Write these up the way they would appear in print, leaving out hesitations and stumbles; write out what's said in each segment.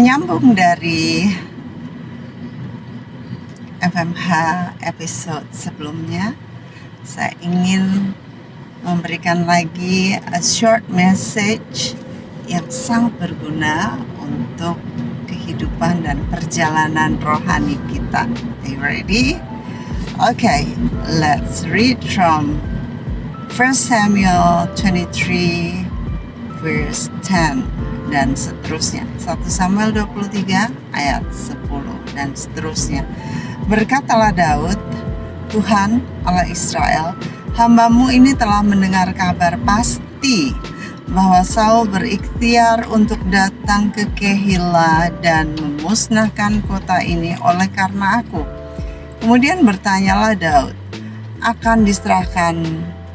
Menyambung dari FMH episode sebelumnya, saya ingin memberikan lagi a short message yang sangat berguna untuk kehidupan dan perjalanan rohani kita. Are you ready? Okay, let's read from 1 Samuel 23 verse 10 dan seterusnya. 1 Samuel 23 ayat 10 dan seterusnya. Berkatalah Daud, Tuhan Allah Israel, hamba-Mu ini telah mendengar kabar pasti bahwa Saul berikhtiar untuk datang ke Kehila dan memusnahkan kota ini oleh karena aku. Kemudian bertanyalah Daud, akan diserahkan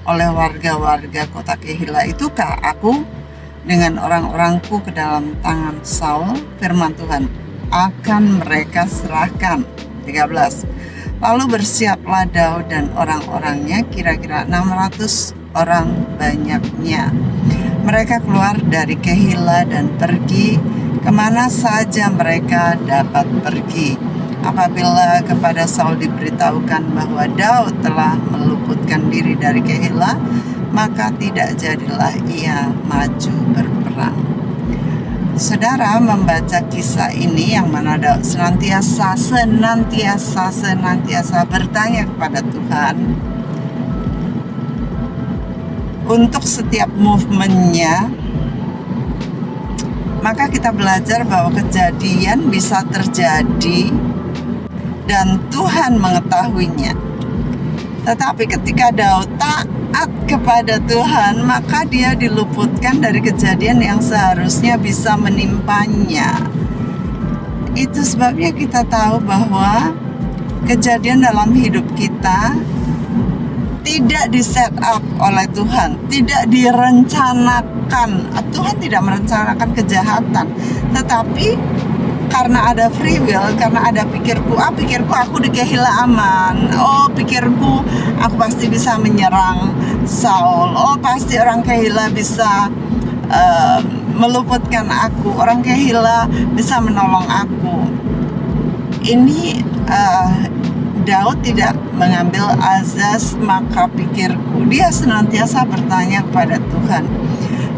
oleh warga-warga kota Kehila itukah aku dengan orang-orangku ke dalam tangan Saul? Firman Tuhan, akan mereka serahkan. 13. Lalu bersiaplah Daud dan orang-orangnya, kira-kira 600 orang banyaknya. Mereka keluar dari Kehila dan pergi kemana saja mereka dapat pergi. Apabila kepada Saul diberitahukan bahwa Daud telah meluputkan diri dari Kehila, maka tidak jadilah ia maju berperang. Saudara membaca kisah ini yang mana Daud senantiasa bertanya kepada Tuhan untuk setiap movementnya, maka kita belajar bahwa kejadian bisa terjadi dan Tuhan mengetahuinya. Tetapi ketika Daud taat kepada Tuhan, maka dia diluputkan dari kejadian yang seharusnya bisa menimpanya. Itu sebabnya kita tahu bahwa kejadian dalam hidup kita tidak di-set up oleh Tuhan, tidak direncanakan. Tuhan tidak merencanakan kejahatan, tetapi karena ada free will, karena ada pikirku aku di Kehila aman. Pikirku aku pasti bisa menyerang Saul. Pasti orang Kehila bisa meluputkan aku. Orang Kehila bisa menolong aku. Ini Daud tidak mengambil azas maka pikirku. Dia senantiasa bertanya kepada Tuhan.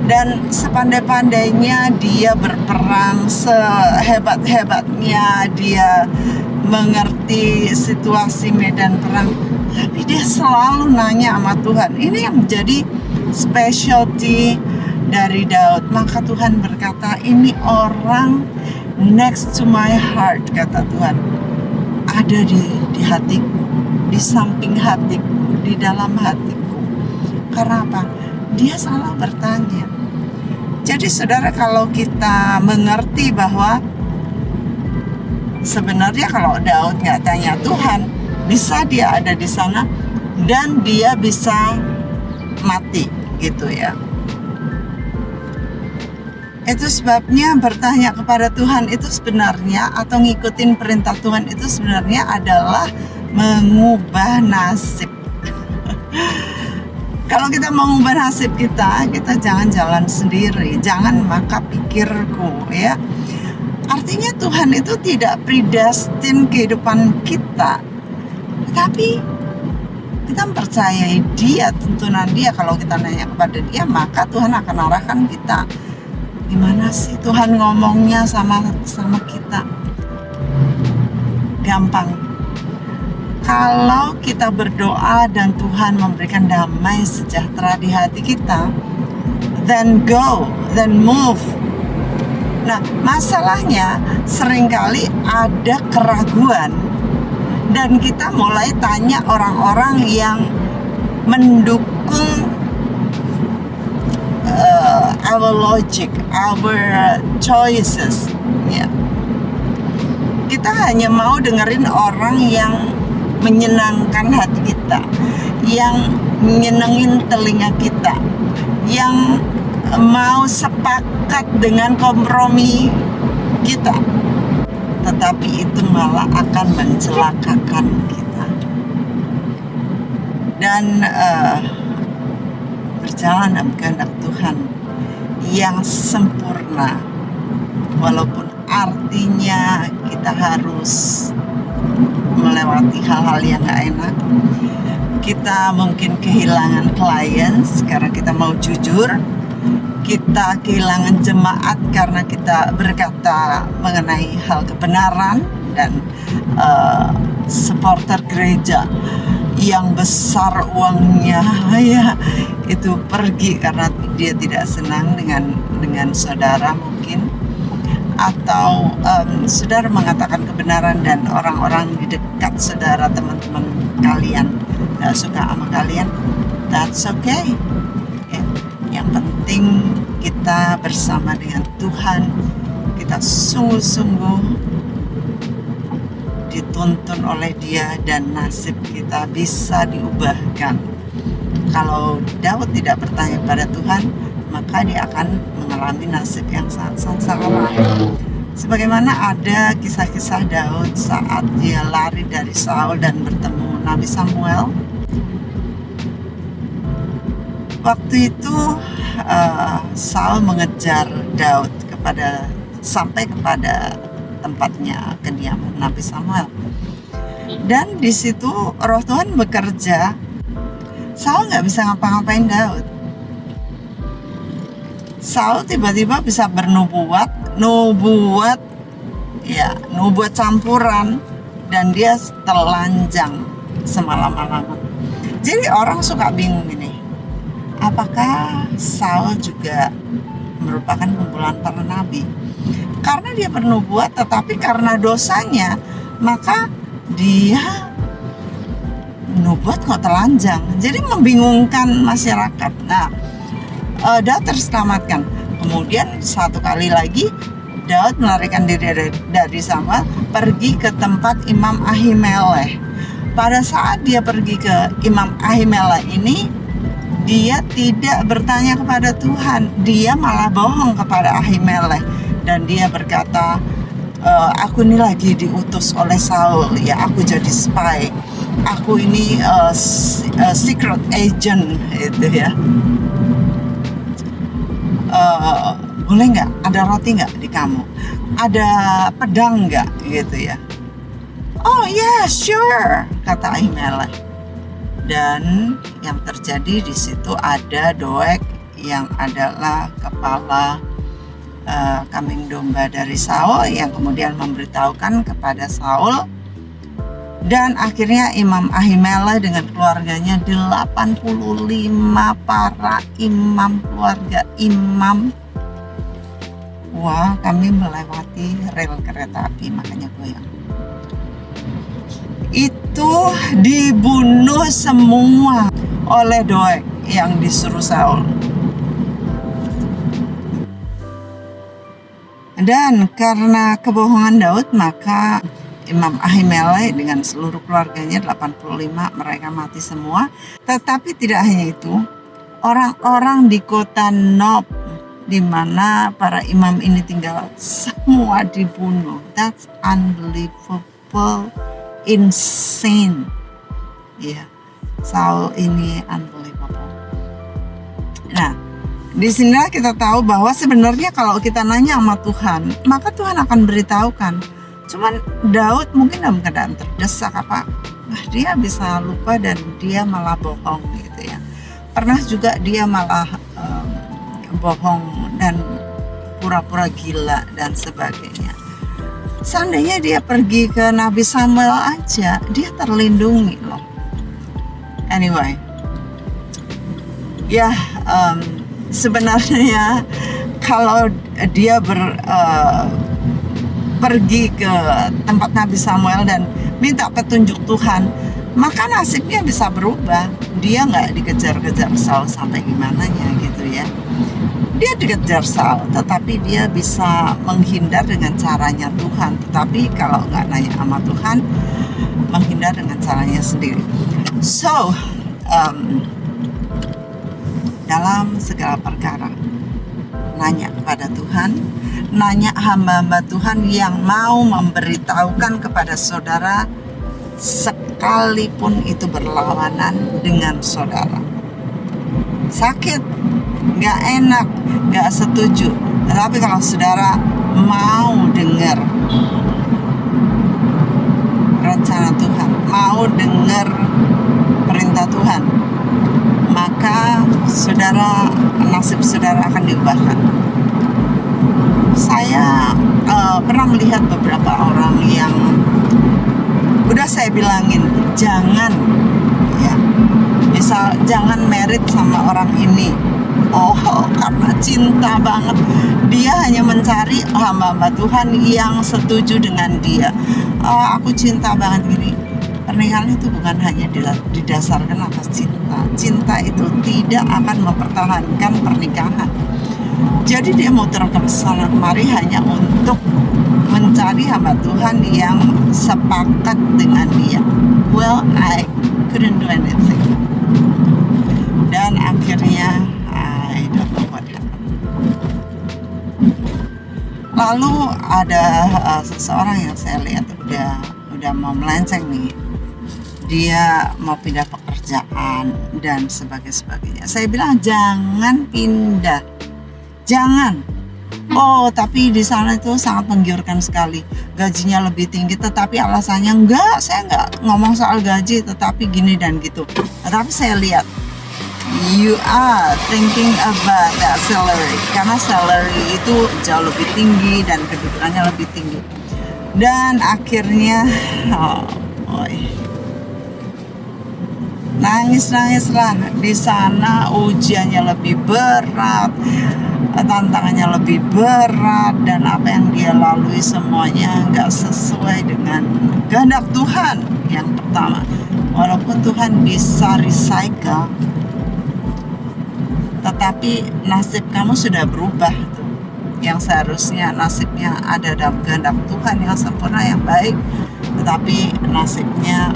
Dan sepandai-pandainya dia berperang, sehebat-hebatnya dia mengerti situasi medan perang, tapi dia selalu nanya sama Tuhan. Ini yang menjadi specialty dari Daud. Maka Tuhan berkata, ini orang next to my heart, kata Tuhan, ada di hatiku, di samping hatiku, di dalam hatiku. Karena apa? Dia selalu bertanya. Jadi saudara, kalau kita mengerti bahwa sebenarnya kalau Daud nggak tanya Tuhan, bisa dia ada di sana dan dia bisa mati gitu ya. Itu sebabnya bertanya kepada Tuhan itu sebenarnya, atau ngikutin perintah Tuhan itu sebenarnya adalah mengubah nasib. Kalau kita mau mengubah nasib kita jangan jalan sendiri, jangan maka pikirku ya. Artinya Tuhan itu tidak predestin kehidupan kita, tapi kita mempercayai Dia, tuntunan Dia. Kalau kita nanya kepada Dia, maka Tuhan akan arahkan kita. Gimana sih Tuhan ngomongnya sama kita? Gampang. Kalau kita berdoa dan Tuhan memberikan damai sejahtera di hati kita, then go, then move. Nah, masalahnya seringkali ada keraguan dan kita mulai tanya orang-orang yang mendukung our logic, our choices. Ya. Kita hanya mau dengerin orang yang menyenangkan hati kita, yang nyenengin telinga kita, yang mau sepakat dengan kompromi kita. Tetapi itu malah akan mencelakakan kita. Dan berjalan dalam kehendak Tuhan yang sempurna, walaupun artinya kita harus melewati hal-hal yang gak enak. Kita mungkin kehilangan clients karena kita mau jujur. Kita kehilangan jemaat karena kita berkata mengenai hal kebenaran. Dan supporter gereja yang besar uangnya ya itu pergi karena dia tidak senang dengan saudara mungkin, atau saudara mengatakan kebenaran dan orang-orang di dekat saudara, teman-teman kalian gak suka sama kalian. That's okay ya. Yang penting kita bersama dengan Tuhan, kita sungguh-sungguh dituntun oleh Dia dan nasib kita bisa diubahkan. Kalau Daud tidak bertanya pada Tuhan, maka dia akan mengalami nasib yang sangat sama. Sebagaimana ada kisah-kisah Daud saat dia lari dari Saul dan bertemu Nabi Samuel. Waktu itu Saul mengejar Daud sampai kepada tempatnya kediaman Nabi Samuel. Dan di situ Roh Tuhan bekerja. Saul nggak bisa ngapa-ngapain Daud. Saul tiba-tiba bisa bernubuat campuran, dan dia telanjang semalam-malaman. Jadi orang suka bingung ini, apakah Saul juga merupakan kumpulan para nabi? Karena dia bernubuat, tetapi karena dosanya, maka dia nubuat kok telanjang. Jadi membingungkan masyarakat. Nah, Daud terselamatkan. Kemudian satu kali lagi Daud melarikan diri dari Samuel, pergi ke tempat Imam Ahimelech. Pada saat dia pergi ke Imam Ahimelech ini, dia tidak bertanya kepada Tuhan, dia malah bohong kepada Ahimelech. Dan dia berkata, aku ini lagi diutus oleh Saul, ya aku jadi spy, aku ini secret agent, itu ya. Boleh nggak? Ada roti nggak di kamu? Ada pedang nggak? Gitu ya. Oh yeah, sure, kata Ahimelech. Dan yang terjadi di situ ada Doeg yang adalah kepala kambing domba dari Saul, yang kemudian memberitahukan kepada Saul. Dan akhirnya Imam Ahimelech dengan keluarganya, 85 para imam, keluarga imam. Wah, kami melewati rel kereta api, makanya goyang. Itu dibunuh semua oleh Doeg yang disuruh Saul. Dan karena kebohongan Daud, maka Imam Ahimelech dengan seluruh keluarganya 85 mereka mati semua. Tetapi tidak hanya itu, orang-orang di kota Nob di mana para imam ini tinggal semua dibunuh. That's unbelievable, insane. Ya, Saul ini unbelievable. Nah, di sinilah kita tahu bahwa sebenarnya kalau kita nanya sama Tuhan, maka Tuhan akan beritahukan. Cuman Daud mungkin dalam keadaan terdesak dia bisa lupa dan dia malah bohong gitu ya. Pernah juga dia malah bohong dan pura-pura gila dan sebagainya. Seandainya dia pergi ke Nabi Samuel aja, dia terlindungi loh. Anyway, ya sebenarnya kalau dia pergi ke tempat Nabi Samuel dan minta petunjuk Tuhan, maka nasibnya bisa berubah. Dia nggak dikejar-kejar Saul sampai gimananya gitu ya. Dia dikejar Saul, tetapi dia bisa menghindar dengan caranya Tuhan. Tetapi kalau nggak nanya sama Tuhan, menghindar dengan caranya sendiri. So, dalam segala perkara, nanya kepada Tuhan, nanya hamba-hamba Tuhan yang mau memberitahukan kepada saudara sekalipun itu berlawanan dengan saudara. Sakit, gak enak, gak setuju. Tetapi kalau saudara mau dengar rencana Tuhan, mau dengar perintah Tuhan, maka nasib saudara akan diubahkan. Saya pernah melihat beberapa orang yang udah saya bilangin jangan, ya, misal jangan merit sama orang ini. Karena cinta banget, dia hanya mencari hamba-hamba Tuhan yang setuju dengan dia. Aku cinta banget gini. Pernikahan itu bukan hanya didasarkan atas cinta. Cinta itu tidak akan mempertahankan pernikahan. Jadi dia muter ke sana kemari hanya untuk mencari hamba Tuhan yang sepakat dengan dia. Well, I couldn't do anything. Dan akhirnya I don't know what happened. Lalu ada seseorang yang saya lihat udah mau melenceng nih. Dia mau pindah pekerjaan dan sebagainya. Saya bilang jangan pindah. Jangan. Tapi di sana itu sangat menggiurkan sekali. Gajinya lebih tinggi, tetapi alasannya enggak, saya enggak ngomong soal gaji, tetapi gini dan gitu. Tetapi saya lihat, you are thinking about that salary. Karena salary itu jauh lebih tinggi dan kedudukannya lebih tinggi. Dan akhirnya, nangis-nangislah di sana. Ujiannya lebih berat, tantangannya lebih berat, dan apa yang dia lalui semuanya nggak sesuai dengan kehendak Tuhan. Yang pertama, walaupun Tuhan bisa recycle, tetapi nasib kamu sudah berubah. Yang seharusnya nasibnya ada dalam kehendak Tuhan yang sempurna, yang baik, tetapi nasibnya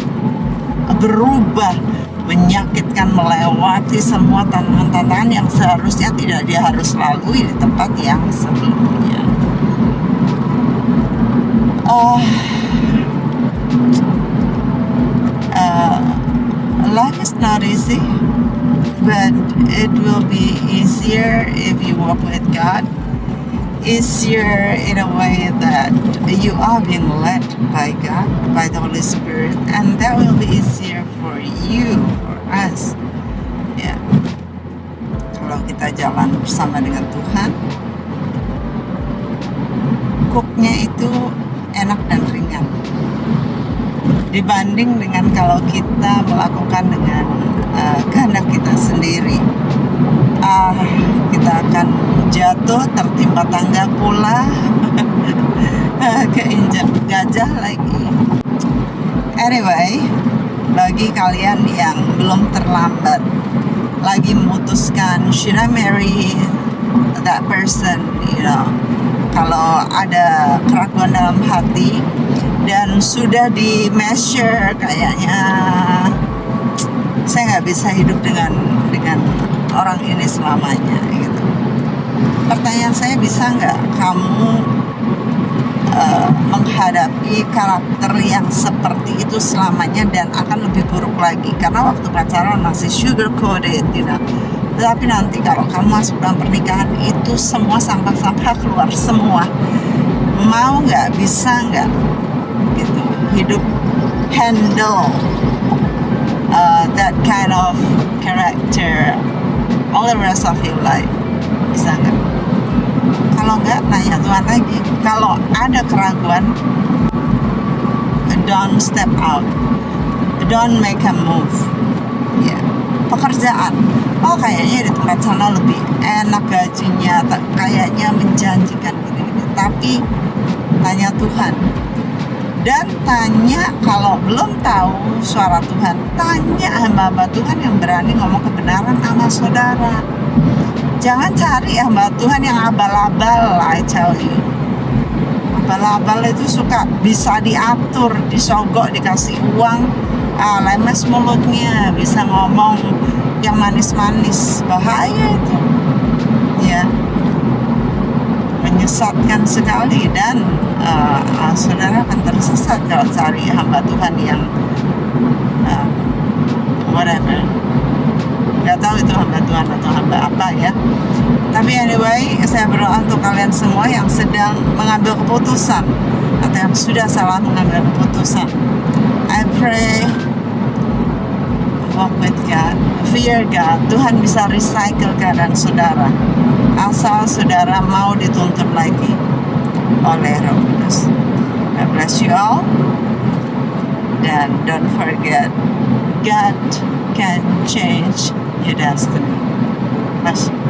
berubah, menyakitkan, melewati semua tantangan-tantangan yang seharusnya tidak dia harus lalui di tempat yang sebelumnya. Life is not easy, but it will be easier if you walk with God. Easier in a way that you are being led by God, by the Holy Spirit, and that will be easier for you, for us. Ya, kalau kita jalan bersama dengan Tuhan, cooknya itu enak dan ringan dibanding dengan kalau kita melakukan dengan kehendak kita sendiri. Kita akan jatuh, tertimpa tangga pula, keinjak gajah lagi. Anyway, bagi kalian yang belum terlambat lagi memutuskan, should I marry that person, kalau ada keraguan dalam hati dan sudah di measure, kayaknya saya nggak bisa hidup dengan orang ini selamanya gitu. Pertanyaan saya, bisa nggak kamu menghadapi karakter yang seperti itu selamanya dan akan lebih buruk lagi? Karena waktu pacaran masih sugar coated, tetapi nanti kalau kamu masuk dalam pernikahan itu semua sampah-sampah keluar semua. Mau nggak, bisa nggak gitu hidup handle that kind of character all the rest of your life? Bisa nggak? Kalau nggak, nanya Tuhan lagi. Kalau ada keraguan, don't step out, don't make a move. Pekerjaan, kayaknya di tempat sana lebih enak gajinya, kayaknya menjanjikan gini-gini. Tapi tanya Tuhan. Dan tanya, kalau belum tahu suara Tuhan, tanya hamba-hamba Tuhan yang berani ngomong kebenaran sama saudara. Jangan cari hamba Tuhan yang abal-abal, I tell you. Abal-abal itu suka bisa diatur, disogok, dikasih uang, lemes mulutnya, bisa ngomong yang manis-manis. Bahaya itu, ya, menyesatkan sekali. Dan saudara akan tersesat kalau cari hamba Tuhan yang whatever. Gak tahu itu hamba Tuhan atau hamba apa ya. Tapi anyway, saya berdoa untuk kalian semua yang sedang mengambil keputusan atau yang sudah salah mengambil keputusan. I pray, walk with God, fear God. Tuhan bisa recycle keadaan saudara, asal saudara mau dituntun lagi oleh Roh Kudus. I bless you all. Dan don't forget, God can change your destiny. Bless you.